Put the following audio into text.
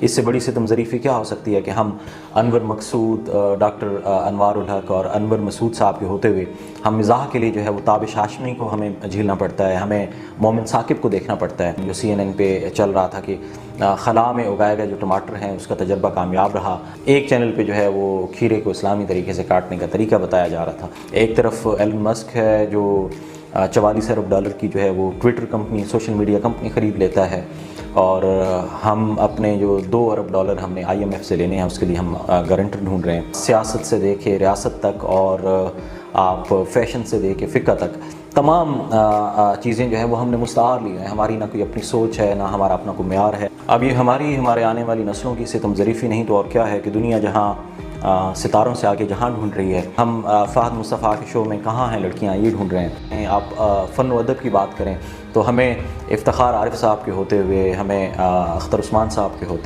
اس سے بڑی ستم ظریفی کیا ہو سکتی ہے کہ ہم انور مقصود، ڈاکٹر انوار الحق اور انور مسعود صاحب کے ہوتے ہوئے ہم مزاح کے لیے جو ہے وہ تابش ہاشمی کو ہمیں جھیلنا پڑتا ہے، ہمیں مومن ثاقب کو دیکھنا پڑتا ہے جو CNN پہ چل رہا تھا کہ خلا میں اگائے گئے جو ٹماٹر ہیں اس کا تجربہ کامیاب رہا۔ ایک چینل پہ جو ہے وہ کھیرے کو اسلامی طریقے سے کاٹنے کا طریقہ بتایا جا رہا تھا، ایک طرف ایلن مسک ہے جو 44 ارب ڈالر کی جو ہے وہ Twitter company, social media company خرید لیتا ہے، اور ہم اپنے جو 2 ارب ڈالر ہم نے IMF سے لینے ہیں اس کے لیے ہم گارنٹر ڈھونڈ رہے ہیں۔ سیاست سے دے کے ریاست تک، اور آپ فیشن سے دے کے فقہ تک، تمام چیزیں جو ہیں وہ ہم نے مستعار لی ہیں۔ ہماری نہ کوئی اپنی سوچ ہے، نہ ہمارا اپنا کوئی معیار ہے۔ اب یہ ہمارے آنے والی نسلوں کی ستم ظریفی نہیں تو اور کیا ہے کہ دنیا جہاں ستاروں سے آگے جہاں ڈھونڈ رہی ہے، ہم فہد مصطفیٰ کے شو میں کہاں ہیں لڑکیاں، یہ ڈھونڈ رہے ہیں۔ آپ فن و ادب کی بات کریں تو ہمیں افتخار عارف صاحب کے ہوتے ہوئے، ہمیں اختر عثمان صاحب کے ہوتے